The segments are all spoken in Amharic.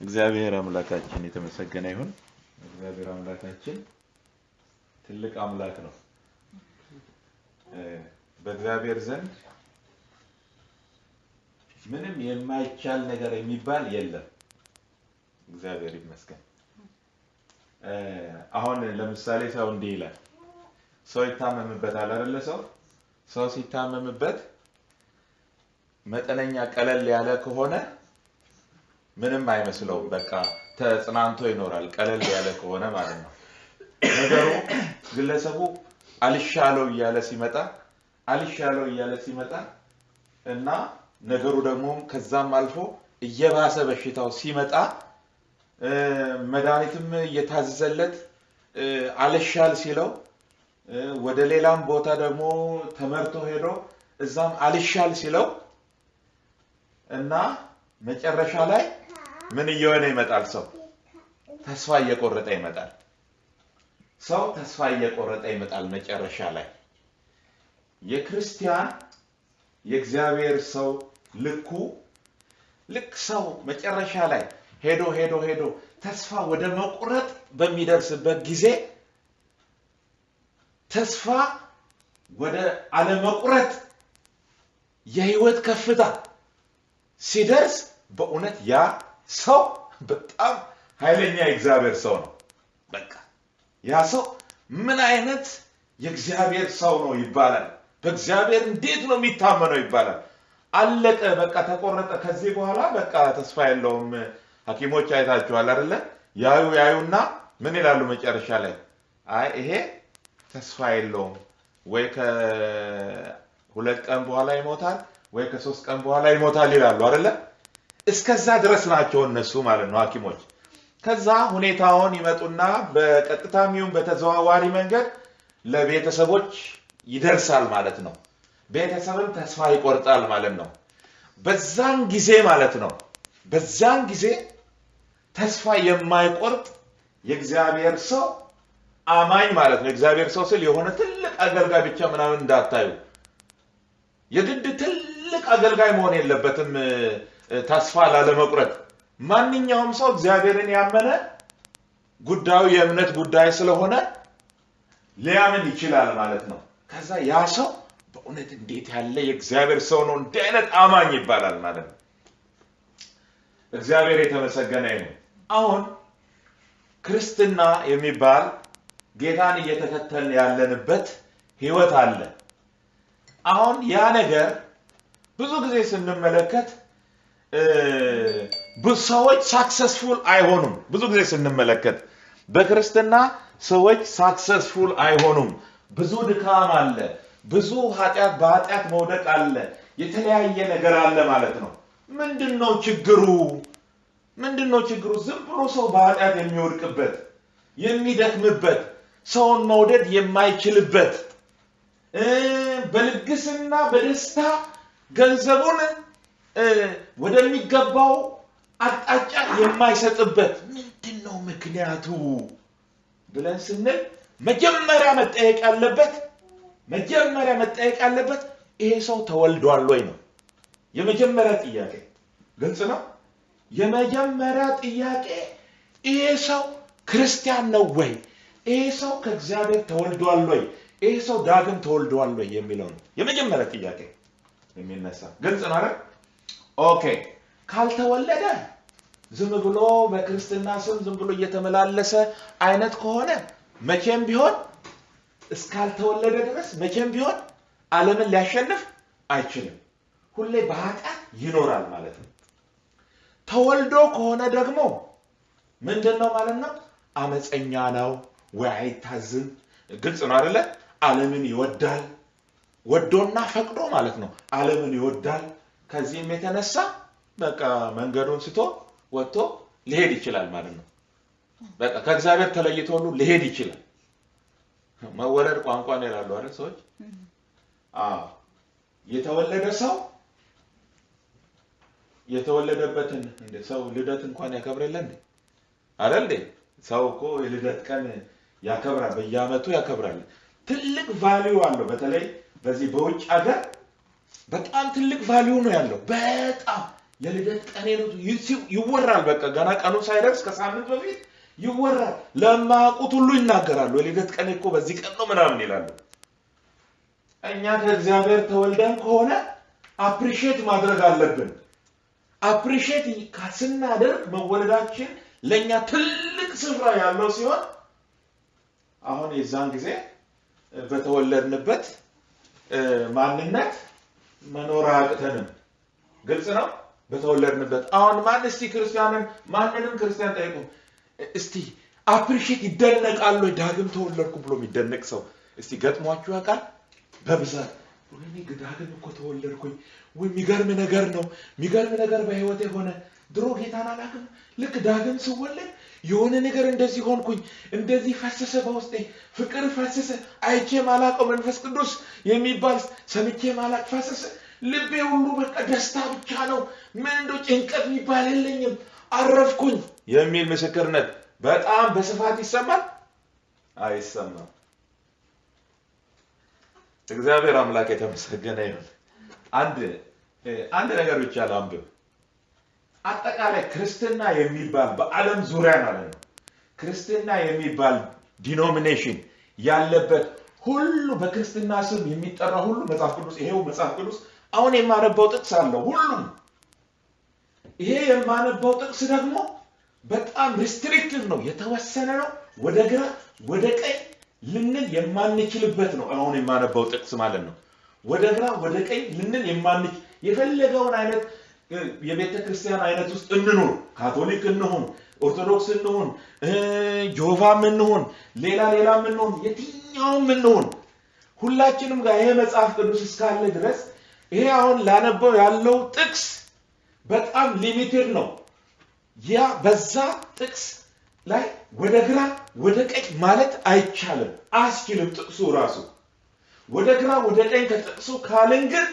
እግዚአብሔር አምላካችን የተመሰገነ ይሁን። እግዚአብሔር አምላካችን ትልቅ አምላክ ነው። በእግዚአብሔር ዘንድ ምንም የማይቻል ነገር የሚባል የለም። እግዚአብሔር ይመስገን። አሁን ለምሳሌ ሰው እንዲህ ይላል፣ ሰው ይታመምበታል አይደለ? ሰው ሲታመምበት መጠነኛ ቀለል ያለ ከሆነ ምንም አይመስለውም። በቃ ተጽናንቶ ይኖራል፣ ቀለል ያለ ከሆነ ማለት ነው። ነገሩ ግለሰቡ አልሻለው እያለ ሲመጣ እና ነገሩ ደግሞ ከዛም አልፎ እየባሰ በሽታው ሲመጣ መድኃኒትም እየታዘዘለት አልሻል ሲለው ወደ ሌላም ቦታ ደግሞ ተመርቶ ሄዶ እዛም አልሻል ሲለው እና መጨረሻ ላይ ምን እየሆነ ይመጣል? ሰው ተስፋ እየቆረጠ ይመጣል። መጨረሻ ላይ የክርስቲያን የእግዚአብሔር ሰው ልክ ሰው መጨረሻ ላይ ሄዶ ተስፋ ወደ መቁረጥ በሚደርስበት ጊዜ ተስፋ ወደ አለመቁረጥ የህይወት ከፍታ ሲደርስ በእውነት ያ ሰው በጣም ኃይለኛ የእግዚአብሔር ሰው ነው። በቃ ያ ሰው ምን አይነት የእግዚአብሔር ሰው ነው ይባላል። በእግዚአብሔር እንዴት ነው የሚታመነው ይባላል። አለቀ፣ በቃ ተቆረጠ። ከዚህ በኋላ በቃ ተስፋ የለውም። ሐኪሞች አይታችኋል አይደለ? ያዩና ምን ይላሉ መጨረሻ ላይ? አይ ይሄ ተስፋ የለውም፣ ወይ ከ2 ቀን በኋላ ይሞታል፣ ወይ ከ3 ቀን በኋላ ይሞታል ይላሉ አይደለ? እስከዛ ድረስ ናቸው እነሱ ማለት ነው ሐኪሞች። ከዛ ሁኔታውን ይመጡና በቀጥታም ይሁን በተዘዋዋሪ መንገድ ለቤተሰቦች ይደርሳል ማለት ነው። ቤተሰብም ተስፋ ይቆርጣል ማለት ነው። በዛን ጊዜ ተስፋ የማይቆርጥ የእግዚአብሔር ሰው አማኝ ማለት ነው። እግዚአብሔር ሰው ስል የሆነ ትልቅ አገልጋይ ብቻ ምናምን እንዳታዩ። የግድ ትልቅ አገልጋይ መሆን የለበትም ተስፋ ላለመቁረጥ። ማንኛውም ሰው እግዚአብሔርን ያመነ ጉዳዩ የእምነት ጉዳይ ስለሆነ ሊያምን ይችላል ማለት ነው። ከዛ ያ ሰው በእውነት እንዴት ያለ የእግዚአብሔር ሰው ነው፣ እንዲህ አይነት አማኝ ይባላል ማለት ነው። እግዚአብሔር የተመሰገነ ይሁን። አሁን ክርስትና የሚባል ጌታን እየተከተልን ያለንበት ህይወት አለ። አሁን ያ ነገር ብዙ ጊዜ ስንመለከት ብዙ ሰዎች ሳክሰስፉል አይሆኑም። ብዙ ጊዜ ስንመለከት በክርስትና ሰዎች ሳክሰስፉል አይሆኑም። ብዙ ድካም አለ፣ ብዙ በኃጢአት መውደቅ አለ፣ የተለያየ ነገር አለ ማለት ነው። ምንድነው ችግሩ? ዝም ብሎ ሰው በኃጢአት የሚወድቅበት፣ የሚደክምበት፣ ሰውን መውደድ የማይችልበት፣ በልግስና በደስታ ገንዘቡን ወደሚገባው አቅጣጫ የማይሰጥበት ምንድነው ምክንያቱ ብለን ስንል መጀመሪያ መጠየቅ ያለበት ይሄ ሰው ተወልዷል ወይ ነው የመጀመሪያ ጥያቄ። ግልጽ ነው። የመጀመሪያ ጥያቄ ይሄ ሰው ክርስቲያን ነው ወይ? ይሄ ሰው ከእግዚአብሔር ተወልዷል ወይ? ይሄ ሰው ዳግም ተወልዷል ወይ የሚለው ነው የመጀመሪያ ጥያቄ የሚነሳ። ግልጽ ነው አይደል? ኦኬ። ካልተወለደ ዝም ብሎ በክርስትና ስም ዝም ብሎ እየተመላለሰ አይነት ከሆነ መቼም ቢሆን እስካልተወለደ ድረስ መቼም ቢሆን ዓለምን ሊያሸንፍ አይችልም። ሁሌ በኃጢአት ይኖራል ማለት ነው። ተወልዶ ከሆነ ደግሞ ምንድነው ማለት ነው? አመፀኛ ነው ወይ አይታዝም። ግልጽ ነው አይደለ? ዓለምን ይወዳል፣ ወዶና ፈቅዶ ማለት ነው። ዓለምን ይወዳል። ከዚህም የተነሳ በቃ መንገዱን ስቶ ወጥቶ ሊሄድ ይችላል ማለት ነው። በቃ ከእግዚአብሔር ተለይቶ ሁሉ ሊሄድ ይችላል። መወለድ ቋንቋ ነው ይላሉ አይደል ሰዎች? የተወለደ ሰው የተወለደበትን እንደ ሰው ልደት እንኳን ያከብራል አይደል? ሰው እኮ የልደት ቀን ያከብራል፣ በየዓመቱ ያከብራል። ትልቅ ቫልዩ አለው። በተለይ በዚህ በውጭ ሀገር በጣም ትልቅ ቫልዩ ነው ያለው። በጣም የልደት ቀኔ ነው ይወራል። በቃ ገና ቀኑ ሳይደርስ ከሳምንት በፊት ይወራል። ለማያውቁት ሁሉ ይናገራሉ። የልደት ቀኔ እኮ በዚህ ቀን ነው ምናምን ይላሉ። እኛ ከእግዚአብሔር ተወልደን ከሆነ አፕሪሺየት ማድረግ አለብን። አፕሪሺየት ስናደርግ መወለዳችን ለኛ ትልቅ ስፍራ ያለው ሲሆን አሁን የዛን ጊዜ በተወለድንበት ማንነት መኖር አያቅተንም። ግልጽ ነው። በተወለድንበት አሁን ማን እስቲ ክርስቲያንን ማንንም ክርስቲያን ጠይቁ እስቲ አፕሪሺየት ይደነቃል ወይ ዳግም ተወለድኩ ብሎ የሚደነቅ ሰው እስቲ ገጥሟችሁ ያውቃል? በብዛት ወይኔ ዳግም እኮ ተወለድኩኝ ወይ የሚገርም ነገር ነው። የሚገርም ነገር በህይወቴ ሆነ። ድሮ ጌታን አላውቅም፣ ልክ ዳግም ስወለድ የሆነ ነገር እንደዚህ ሆንኩኝ፣ እንደዚህ ፈሰሰ በውስጤ ፍቅር ፈሰሰ፣ አይቼ ማላውቀው መንፈስ ቅዱስ የሚባል ሰምቼ ማላውቅ ፈሰሰ፣ ልቤ ሁሉ በቃ ደስታ ብቻ ነው፣ ምን እንደው ጭንቀት የሚባል የለኝም፣ አረፍኩኝ የሚል ምስክርነት በጣም በስፋት ይሰማል አይሰማም? እግዚአብሔር አምላክ የተመሰገነ ይሁን። አንድ ነገር ብቻ ላንብብ። አጠቃላይ ክርስትና የሚባል በዓለም ዙሪያ ማለት ነው ክርስትና የሚባል ዲኖሚኔሽን ያለበት ሁሉ በክርስትና ስም የሚጠራ ሁሉ መጽሐፍ ቅዱስ ይሄው መጽሐፍ ቅዱስ አሁን የማነበው ጥቅስ አለው ሁሉም። ይሄ የማነበው ጥቅስ ደግሞ በጣም ሪስትሪክቲቭ ነው፣ የተወሰነ ነው። ወደ ግራ ወደ ቀኝ ልንል የማንችልበት ነው። አሁን የማነበው ጥቅስ ማለት ነው ወደ ግራ ወደ ቀኝ ልንል የማንችል የፈለገውን አይነት የቤተ ክርስቲያን አይነት ውስጥ እንኑር፣ ካቶሊክ እንሁን፣ ኦርቶዶክስ እንሁን፣ ጆቫም እንሁን፣ ሌላም እንሁን፣ የትኛውም እንሁን ሁላችንም ጋር ይሄ መጽሐፍ ቅዱስ እስካለ ድረስ ይሄ አሁን ላነበው ያለው ጥቅስ በጣም ሊሚትድ ነው። ያ በዛ ጥቅስ ላይ ወደ ግራ ወደ ቀኝ ማለት አይቻልም፣ አስችልም። ጥቅሱ ራሱ ወደ ግራ ወደ ቀኝ ከጥቅሱ ካልን ግን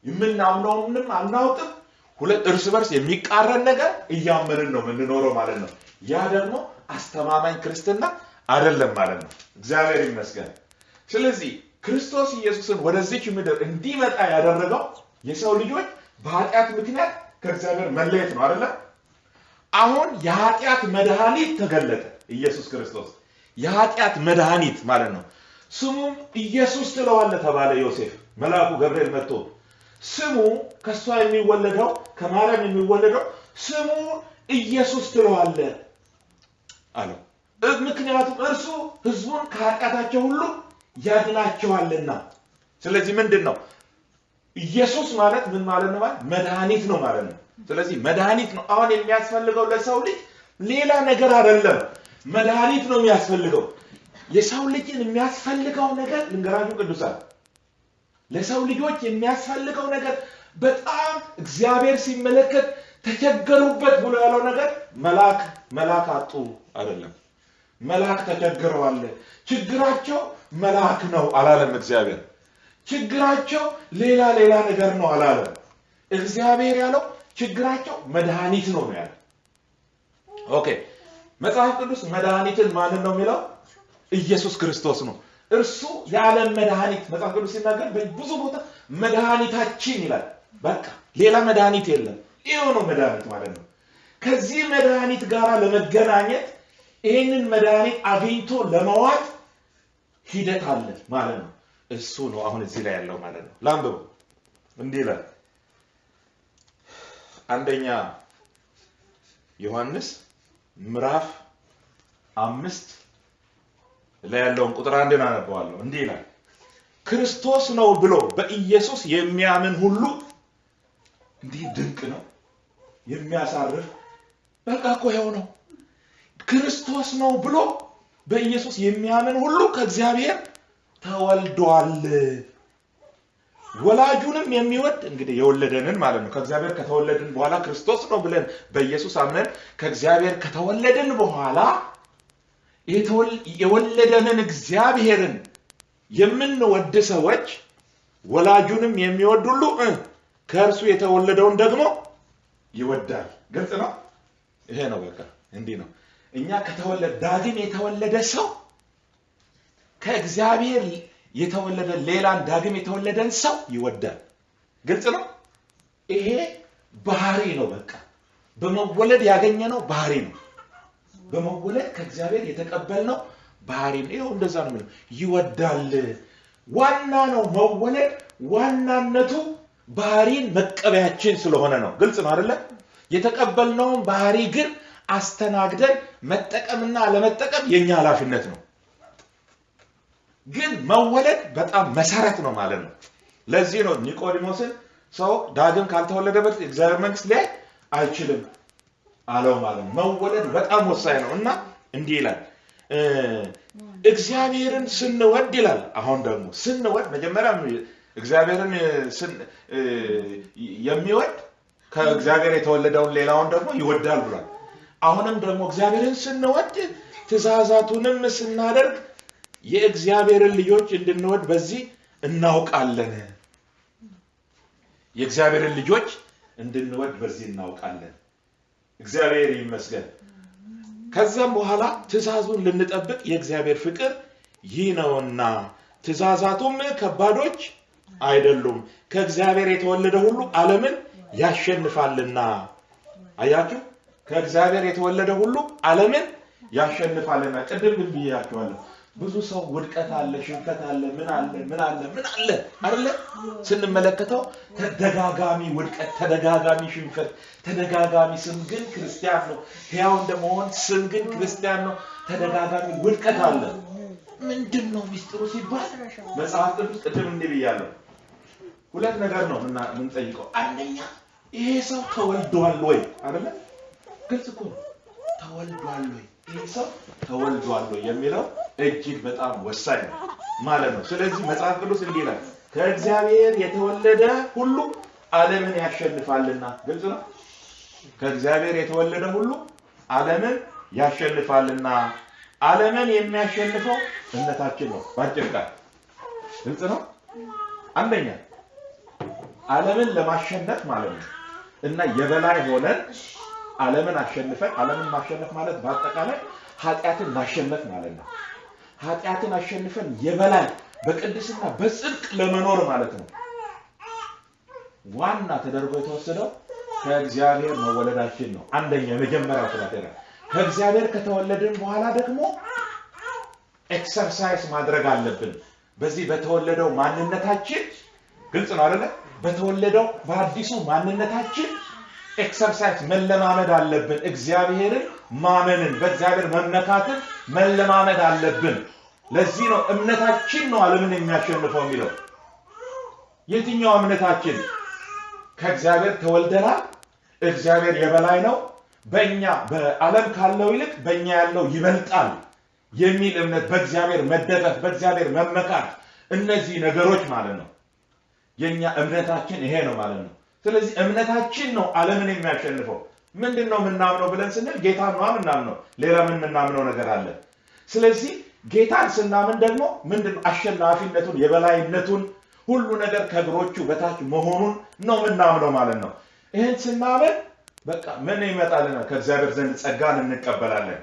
የምናምነውንም አናውቅም፣ ሁለት እርስ በርስ የሚቃረን ነገር እያመንን ነው የምንኖረው ማለት ነው። ያ ደግሞ አስተማማኝ ክርስትና አይደለም ማለት ነው። እግዚአብሔር ይመስገን። ስለዚህ ክርስቶስ ኢየሱስን ወደዚች ምድር እንዲመጣ ያደረገው የሰው ልጆች በኃጢአት ምክንያት ከእግዚአብሔር መለየት ነው አይደለ? አሁን የኃጢአት መድኃኒት ተገለጠ። ኢየሱስ ክርስቶስ የኃጢአት መድኃኒት ማለት ነው። ስሙም ኢየሱስ ትለዋለህ ተባለ። ዮሴፍ መልአኩ ገብርኤል መጥቶ ስሙ ከሷ የሚወለደው ከማርያም የሚወለደው ስሙ ኢየሱስ ትለዋለህ አለው። ምክንያቱም እርሱ ህዝቡን ከኃጢአታቸው ሁሉ ያድናቸዋልና። ስለዚህ ምንድነው ኢየሱስ ማለት ምን ማለት ነው? መድኃኒት ነው ማለት ነው። ስለዚህ መድኃኒት ነው አሁን የሚያስፈልገው ለሰው ልጅ ሌላ ነገር አይደለም፣ መድኃኒት ነው የሚያስፈልገው። የሰው ልጅን የሚያስፈልገው ነገር ልንገራችሁ ቅዱሳን፣ ለሰው ልጆች የሚያስፈልገው ነገር በጣም እግዚአብሔር ሲመለከት ተቸገሩበት ብሎ ያለው ነገር መልአክ አጡ አይደለም። መልአክ ተቸግረዋል፣ ችግራቸው መልአክ ነው አላለም እግዚአብሔር። ችግራቸው ሌላ ነገር ነው አላለም እግዚአብሔር። ያለው ችግራቸው መድኃኒት ነው ያለው። ኦኬ መጽሐፍ ቅዱስ መድኃኒትን ማንን ነው የሚለው? ኢየሱስ ክርስቶስ ነው። እርሱ የዓለም መድኃኒት መጽሐፍ ቅዱስ ሲናገር በብዙ ቦታ መድኃኒታችን ይላል። በቃ ሌላ መድኃኒት የለም። ይሄው ነው መድኃኒት ማለት ነው። ከዚህ መድኃኒት ጋር ለመገናኘት ይሄንን መድኃኒት አግኝቶ ለመዋጥ ሂደት አለ ማለት ነው። እሱ ነው አሁን እዚህ ላይ ያለው ማለት ነው። ላንብብ እንዲህ ይላል አንደኛ ዮሐንስ ምዕራፍ 5 ላይ ያለውን ቁጥር 1 አነበዋለሁ። እንዲህ ይላል ክርስቶስ ነው ብሎ በኢየሱስ የሚያምን ሁሉ እንዲህ ድንቅ ነው የሚያሳርፍ በቃ እኮ ይሄው ነው። ክርስቶስ ነው ብሎ በኢየሱስ የሚያምን ሁሉ ከእግዚአብሔር ተወልዷል። ወላጁንም የሚወድ እንግዲህ የወለደንን ማለት ነው። ከእግዚአብሔር ከተወለድን በኋላ ክርስቶስ ነው ብለን በኢየሱስ አምነን ከእግዚአብሔር ከተወለድን በኋላ የወለደንን እግዚአብሔርን የምንወድ ሰዎች ወላጁንም የሚወድ ሁሉ ከእርሱ የተወለደውን ደግሞ ይወዳል። ግልጽ ነው። ይሄ ነው በቃ እንዲህ ነው። እኛ ዳግም የተወለደ ሰው ከእግዚአብሔር የተወለደ ሌላን ዳግም የተወለደን ሰው ይወዳል። ግልጽ ነው። ይሄ ባህሪ ነው። በቃ በመወለድ ያገኘነው ባህሪ ነው። በመወለድ ከእግዚአብሔር የተቀበልነው ባህሪ ነው። ይሄው እንደዛ ነው የሚለው ይወዳል። ዋና ነው መወለድ። ዋናነቱ ባህሪን መቀበያችን ስለሆነ ነው። ግልጽ ነው አይደለ? የተቀበልነውን ባህሪ ግን አስተናግደን መጠቀምና ለመጠቀም የኛ ኃላፊነት ነው። ግን መወለድ በጣም መሰረት ነው ማለት ነው። ለዚህ ነው ኒቆዲሞስን ሰው ዳግም ካልተወለደበት እግዚአብሔር መንግስት ላይ አይችልም አለው ማለት ነው። መወለድ በጣም ወሳኝ ነው እና እንዲህ ይላል እግዚአብሔርን ስንወድ ይላል። አሁን ደግሞ ስንወድ መጀመሪያ እግዚአብሔርን የሚወድ ከእግዚአብሔር የተወለደውን ሌላውን ደግሞ ይወዳል ብሏል። አሁንም ደግሞ እግዚአብሔርን ስንወድ ትእዛዛቱንም ስናደርግ የእግዚአብሔርን ልጆች እንድንወድ በዚህ እናውቃለን። የእግዚአብሔርን ልጆች እንድንወድ በዚህ እናውቃለን። እግዚአብሔር ይመስገን። ከዛም በኋላ ትእዛዙን ልንጠብቅ የእግዚአብሔር ፍቅር ይህ ነውና ትእዛዛቱም ከባዶች አይደሉም። ከእግዚአብሔር የተወለደ ሁሉ ዓለምን ያሸንፋልና። አያችሁ? ከእግዚአብሔር የተወለደ ሁሉ ዓለምን ያሸንፋልና። ቅድም ብያችኋለሁ። ብዙ ሰው ውድቀት አለ፣ ሽንፈት አለ፣ ምን አለ አይደለ? ስንመለከተው ተደጋጋሚ ውድቀት፣ ተደጋጋሚ ሽንፈት፣ ተደጋጋሚ ስም ግን ክርስቲያን ነው። ሕያው እንደመሆን ስም ግን ክርስቲያን ነው። ተደጋጋሚ ውድቀት አለ። ምንድነው ሚስጥሩ ሲባል መጽሐፍ ቅዱስ ቅድም እንዲህ ብያለሁ። ሁለት ነገር ነው የምንጠይቀው። አንደኛ ይሄ ሰው ተወልዷል ወይ አይደለ? ግልጽ እኮ ነው። ተወልዷል ወይ? ይሄ ሰው ተወልዷል ወይ የሚለው እጅግ በጣም ወሳኝ ነው ማለት ነው። ስለዚህ መጽሐፍ ቅዱስ እንዲህ ይላል ከእግዚአብሔር የተወለደ ሁሉ ዓለምን ያሸንፋልና። ግልጽ ነው። ከእግዚአብሔር የተወለደ ሁሉ ዓለምን ያሸንፋልና። ዓለምን የሚያሸንፈው እምነታችን ነው። ባጭር ቃል ግልጽ ነው። አንደኛ ዓለምን ለማሸነፍ ማለት ነው እና የበላይ ሆነን ዓለምን አሸንፈን፣ ዓለምን ማሸነፍ ማለት በአጠቃላይ ኃጢአትን ማሸነፍ ማለት ነው። ኃጢአትን አሸንፈን የበላይ በቅድስና በጽድቅ ለመኖር ማለት ነው። ዋና ተደርጎ የተወሰደው ከእግዚአብሔር መወለዳችን ነው። አንደኛ የመጀመሪያው ክራይቴሪያ። ከእግዚአብሔር ከተወለድን በኋላ ደግሞ ኤክሰርሳይዝ ማድረግ አለብን በዚህ በተወለደው ማንነታችን። ግልጽ ነው አይደለ? በተወለደው በአዲሱ ማንነታችን ኤክሰርሳይዝ መለማመድ አለብን። እግዚአብሔርን ማመንን፣ በእግዚአብሔር መመካትን መለማመድ አለብን። ለዚህ ነው እምነታችን ነው ዓለምን የሚያሸንፈው የሚለው። የትኛው እምነታችን? ከእግዚአብሔር ተወልደናል፣ እግዚአብሔር የበላይ ነው፣ በእኛ በዓለም ካለው ይልቅ በእኛ ያለው ይበልጣል የሚል እምነት፣ በእግዚአብሔር መደገፍ፣ በእግዚአብሔር መመካት፣ እነዚህ ነገሮች ማለት ነው የኛ እምነታችን ይሄ ነው ማለት ነው። ስለዚህ እምነታችን ነው ዓለምን የሚያሸንፈው። ምንድነው የምናምነው ብለን ስንል ጌታን ነው የምናምነው። ሌላ ምን የምናምነው ነገር አለ? ስለዚህ ጌታን ስናምን ደግሞ ምንድነው አሸናፊነቱን፣ የበላይነቱን፣ ሁሉ ነገር ከእግሮቹ በታች መሆኑን ነው የምናምነው ማለት ነው። ይሄን ስናምን በቃ ምን ይመጣልናል? ከእግዚአብሔር ዘንድ ጸጋን እንቀበላለን።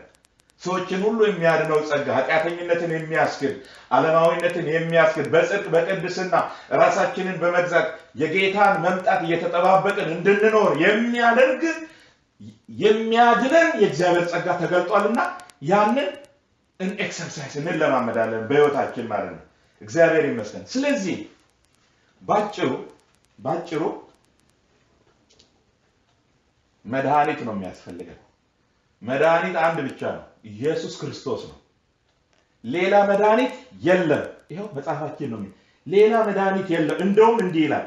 ሰዎችን ሁሉ የሚያድነው ጸጋ፣ ኃጢአተኝነትን የሚያስክድ፣ ዓለማዊነትን የሚያስክድ፣ በጽድቅ በቅድስና ራሳችንን በመግዛት የጌታን መምጣት እየተጠባበቅን እንድንኖር የሚያደርግ የሚያድነን የእግዚአብሔር ጸጋ ተገልጧልና ያንን ኤክሰርሳይዝ እንለማመዳለን በሕይወታችን ማለት ነው። እግዚአብሔር ይመስገን። ስለዚህ ባጭሩ መድኃኒት ነው የሚያስፈልገን። መድኃኒት አንድ ብቻ ነው፣ ኢየሱስ ክርስቶስ ነው። ሌላ መድኃኒት የለም። ይሄው መጽሐፋችን ነው። ሌላ መድኃኒት የለም። እንደውም እንዲህ ይላል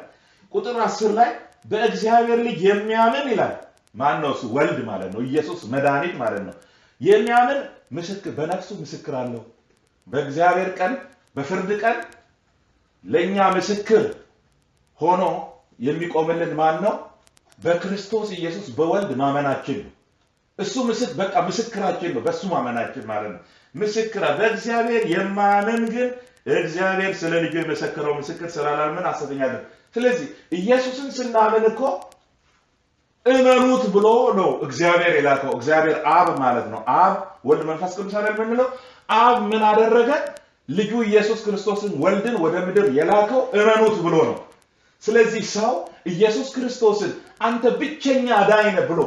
ቁጥር 10 ላይ በእግዚአብሔር ልጅ የሚያምን ይላል። ማን ነው እሱ? ወልድ ማለት ነው። ኢየሱስ መድኃኒት ማለት ነው። የሚያምን ምስክር በነፍሱ ምስክር አለው። በእግዚአብሔር ቀን በፍርድ ቀን ለኛ ምስክር ሆኖ የሚቆምልን ማን ነው? በክርስቶስ ኢየሱስ በወልድ ማመናችን ነው። እሱ በቃ ምስክራችን ነው። በሱ ማመናችን ማለት ነው። ምስክር በእግዚአብሔር የማያምን ግን እግዚአብሔር ስለ ልጁ የመሰከረው ምስክር ስላላመን ሐሰተኛ ነው። ስለዚህ ኢየሱስን ስናምን እኮ እመኑት ብሎ ነው እግዚአብሔር የላከው። እግዚአብሔር አብ ማለት ነው። አብ ወልድ መንፈስ ቅዱስ አይደል የምንለው? አብ ምን አደረገ? ልጁ ኢየሱስ ክርስቶስን ወልድን ወደ ምድር የላከው እመኑት ብሎ ነው። ስለዚህ ሰው ኢየሱስ ክርስቶስን አንተ ብቸኛ አዳኝ ነህ ብሎ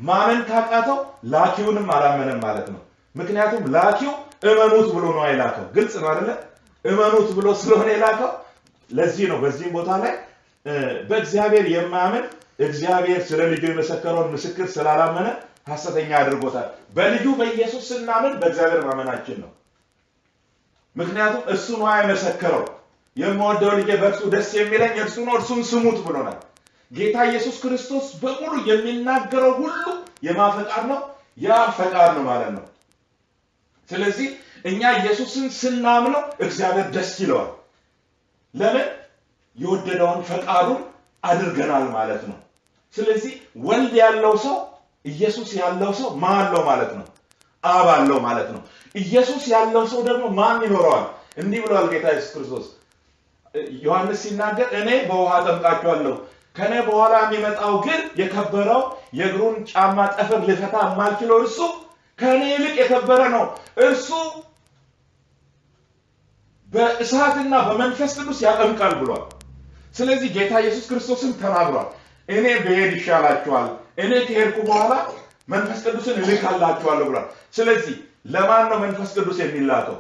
ማመን ካቃተው ላኪውንም አላመነም ማለት ነው። ምክንያቱም ላኪው እመኑት ብሎ ነው አይላከው። ግልጽ ነው አይደለ? እመኑት ብሎ ስለሆነ የላከው። ለዚህ ነው በዚህ ቦታ ላይ በእግዚአብሔር የማያምን እግዚአብሔር ስለ ልጁ የመሰከረውን ምስክር ስላላመነ ሐሰተኛ አድርጎታል። በልጁ በኢየሱስ ስናምን በእግዚአብሔር ማመናችን ነው። ምክንያቱም እሱ ነው የመሰከረው። የምወደው ልጄ በእርሱ ደስ የሚለኝ እርሱ ነው፣ እርሱን ስሙት ብሎናል። ጌታ ኢየሱስ ክርስቶስ በሙሉ የሚናገረው ሁሉ የማን ፈቃድ ነው? ያ ፈቃድ ነው ማለት ነው። ስለዚህ እኛ ኢየሱስን ስናምነው እግዚአብሔር ደስ ይለዋል። ለምን? የወደደውን ፈቃዱን አድርገናል ማለት ነው። ስለዚህ ወልድ ያለው ሰው ኢየሱስ ያለው ሰው ማን አለው ማለት ነው? አብ አለው ማለት ነው። ኢየሱስ ያለው ሰው ደግሞ ማን ይኖረዋል? እንዲህ ብሏል ጌታ ኢየሱስ ክርስቶስ ዮሐንስ ሲናገር እኔ በውሃ አጠምቃችኋለሁ፣ ከኔ በኋላ የሚመጣው ግን የከበረው የእግሩን ጫማ ጠፍር ልፈታ የማልችለው እርሱ ከኔ ይልቅ የከበረ ነው፣ እርሱ በእሳትና በመንፈስ ቅዱስ ያጠምቃል ብሏል። ስለዚህ ጌታ ኢየሱስ ክርስቶስን ተናግሯል። እኔ ብሄድ ይሻላችኋል፣ እኔ ከሄድኩ በኋላ መንፈስ ቅዱስን እልካላችኋለሁ ብሏል። ስለዚህ ለማን ነው መንፈስ ቅዱስ የሚላከው?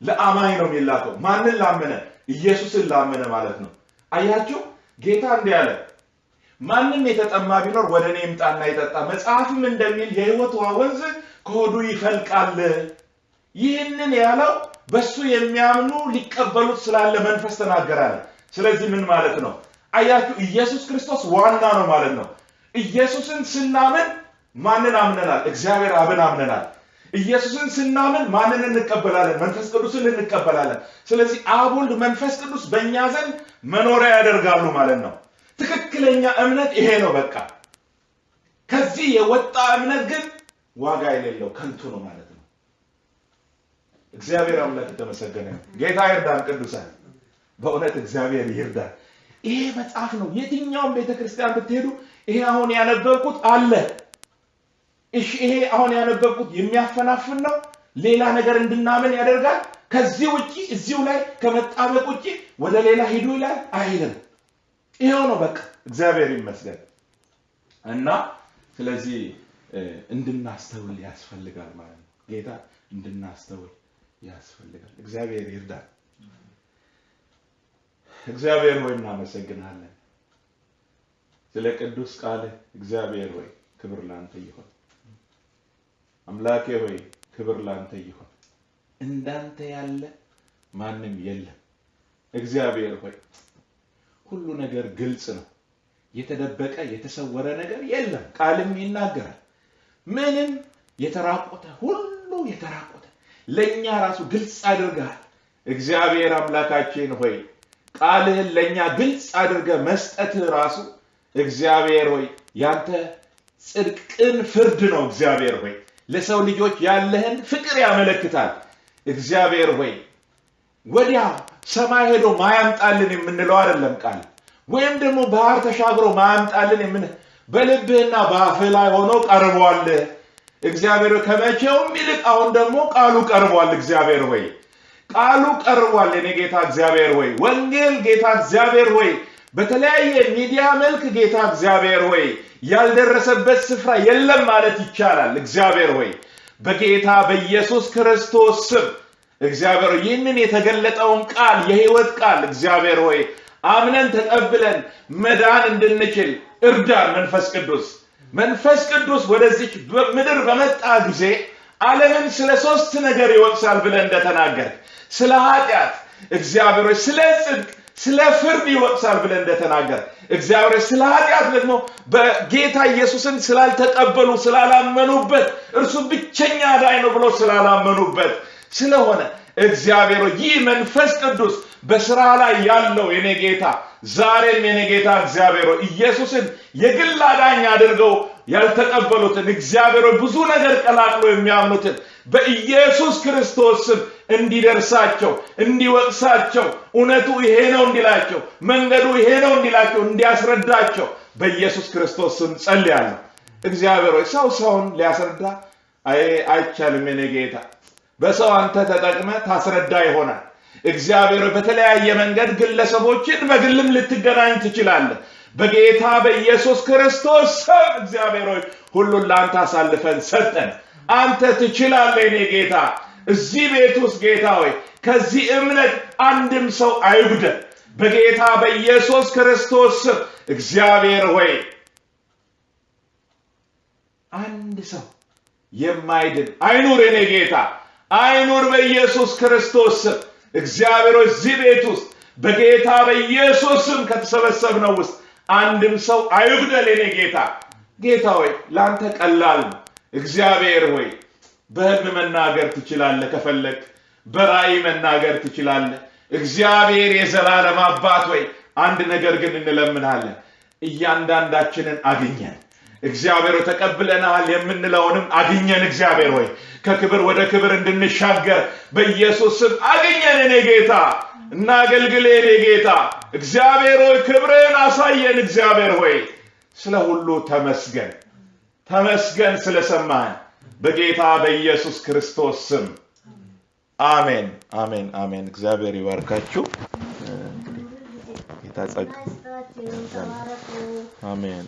ለአማኝ ነው የሚላከው። ማንን ላመነ? ኢየሱስን ላመነ ማለት ነው። አያችሁ ጌታ እንዲህ አለ፣ ማንም የተጠማ ቢኖር ወደ እኔ ይምጣና ይጠጣ፣ መጽሐፍም እንደሚል የሕይወት ውሃ ወንዝ ከሆዱ ይፈልቃል። ይህንን ያለው በሱ የሚያምኑ ሊቀበሉት ስላለ መንፈስ ተናገራለ። ስለዚህ ምን ማለት ነው? አያችሁ ኢየሱስ ክርስቶስ ዋና ነው ማለት ነው። ኢየሱስን ስናምን ማንን አምነናል? እግዚአብሔር አብን አምነናል። ኢየሱስን ስናምን ማንን እንቀበላለን? መንፈስ ቅዱስን እንቀበላለን። ስለዚህ አብ፣ ወልድ፣ መንፈስ ቅዱስ በእኛ ዘንድ መኖሪያ ያደርጋሉ ማለት ነው። ትክክለኛ እምነት ይሄ ነው። በቃ ከዚህ የወጣ እምነት ግን ዋጋ የሌለው ከንቱ ነው ማለት ነው። እግዚአብሔር አምላክ የተመሰገነ ነው። ጌታ ይርዳን። ቅዱሳን በእውነት እግዚአብሔር ይርዳን። ይሄ መጽሐፍ ነው። የትኛውም ቤተክርስቲያን ብትሄዱ ይሄ አሁን ያነበብኩት አለ። እሺ ይሄ አሁን ያነበብኩት የሚያፈናፍን ነው፣ ሌላ ነገር እንድናምን ያደርጋል። ከዚህ ውጪ እዚሁ ላይ ከመጣበቅ ውጪ ወደ ሌላ ሂዱ ይላል አይልም። ይሄው ነው በቃ። እግዚአብሔር ይመስገን። እና ስለዚህ እንድናስተውል ያስፈልጋል ማለት ነው። ጌታ እንድናስተውል ያስፈልጋል። እግዚአብሔር ይርዳል። እግዚአብሔር ሆይ እናመሰግናለን ስለ ቅዱስ ቃል። እግዚአብሔር ሆይ ክብር ላንተ ይሁን። አምላኬ ሆይ ክብር ላንተ ይሁን። እንዳንተ ያለ ማንም የለም። እግዚአብሔር ሆይ ሁሉ ነገር ግልጽ ነው። የተደበቀ የተሰወረ ነገር የለም። ቃልም ይናገራል። ምንም የተራቆተ ሁሉ የተራቆተ ለኛ ራሱ ግልጽ አድርገሃል። እግዚአብሔር አምላካችን ሆይ ቃልህን ለኛ ግልጽ አድርገ መስጠት ራሱ እግዚአብሔር ሆይ ያንተ ጽድቅን ፍርድ ነው። እግዚአብሔር ሆይ ለሰው ልጆች ያለህን ፍቅር ያመለክታል። እግዚአብሔር ሆይ ወዲያ ሰማይ ሄዶ ማያምጣልን የምንለው አይደለም ቃል፣ ወይም ደግሞ ባህር ተሻግሮ ማያምጣልን በልብህና በአፍህ ላይ ሆኖ ቀርቧል። እግዚአብሔር ከመቼውም ይልቅ አሁን ደግሞ ቃሉ ቀርቧል። እግዚአብሔር ሆይ ቃሉ ቀርቧል። የኔ ጌታ እግዚአብሔር ሆይ ወንጌል ጌታ እግዚአብሔር ሆይ በተለያየ ሚዲያ መልክ ጌታ እግዚአብሔር ሆይ ያልደረሰበት ስፍራ የለም ማለት ይቻላል። እግዚአብሔር ሆይ በጌታ በኢየሱስ ክርስቶስ ስም እግዚአብሔር ሆይ ይህንን የተገለጠውን ቃል የሕይወት ቃል እግዚአብሔር ሆይ አምነን ተቀብለን መዳን እንድንችል እርዳን። መንፈስ ቅዱስ ወደዚህ ምድር በመጣ ጊዜ ዓለምን ስለ ሶስት ነገር ይወቅሳል ብለን እንደተናገር፣ ስለ ኃጢአት እግዚአብሔር ሆይ ስለ ጽድቅ ስለ ፍርድ ይወቅሳል ብለን እንደተናገር፣ እግዚአብሔር ስለ ኃጢአት ደግሞ በጌታ ኢየሱስን ስላልተቀበሉ ስላላመኑበት እርሱ ብቸኛ አዳኝ ነው ብሎ ስላላመኑበት ስለሆነ እግዚአብሔር ይህ መንፈስ ቅዱስ በስራ ላይ ያለው የኔ ጌታ ዛሬም የኔ ጌታ እግዚአብሔር ኢየሱስን የግል አዳኝ አድርገው ያልተቀበሉትን እግዚአብሔር ብዙ ነገር ቀላቅሎ የሚያምኑትን በኢየሱስ ክርስቶስ ስም እንዲደርሳቸው እንዲወቅሳቸው እውነቱ ይሄ ነው እንዲላቸው መንገዱ ይሄ ነው እንዲላቸው እንዲያስረዳቸው በኢየሱስ ክርስቶስ ስም ጸልያለሁ። እግዚአብሔር ሆይ ሰውን ሊያስረዳ አይቻልም። የኔ ጌታ በሰው አንተ ተጠቅመ ታስረዳ ይሆናል። እግዚአብሔር በተለያየ መንገድ ግለሰቦችን በግልም ልትገናኝ ትችላለህ። በጌታ በኢየሱስ ክርስቶስ ስም እግዚአብሔር ሆይ ሁሉን ላንተ አሳልፈን ሰጠን። አንተ ትችላለህ የኔ ጌታ። እዚህ ቤት ውስጥ ጌታ ሆይ ከዚህ እምነት አንድም ሰው አይጉደል በጌታ በኢየሱስ ክርስቶስ ስም። እግዚአብሔር ሆይ አንድ ሰው የማይድን አይኑር የኔ ጌታ፣ አይኑር በኢየሱስ ክርስቶስ ስም። እግዚአብሔር ሆይ እዚህ ቤት ውስጥ በጌታ በኢየሱስ ስም ከተሰበሰብነው ውስጥ አንድም ሰው አይጉደል የኔ ጌታ። ጌታ ሆይ ላንተ ቀላል ነው። እግዚአብሔር ሆይ በህልም መናገር ትችላለህ፣ ከፈለክ በራእይ መናገር ትችላለህ። እግዚአብሔር የዘላለም አባት ሆይ አንድ ነገር ግን እንለምናለን፣ እያንዳንዳችንን አግኘን። እግዚአብሔር ተቀብለናል የምንለውንም አግኘን። እግዚአብሔር ሆይ ከክብር ወደ ክብር እንድንሻገር በኢየሱስ ስም አግኘን የኔ ጌታ። እናገልግል የኔ ጌታ። እግዚአብሔር ሆይ ክብርን አሳየን። እግዚአብሔር ሆይ ስለ ሁሉ ተመስገን፣ ተመስገን ስለሰማን በጌታ በኢየሱስ ክርስቶስ ስም አሜን፣ አሜን፣ አሜን። እግዚአብሔር ይባርካችሁ። ጌታ ጸጋ አሜን።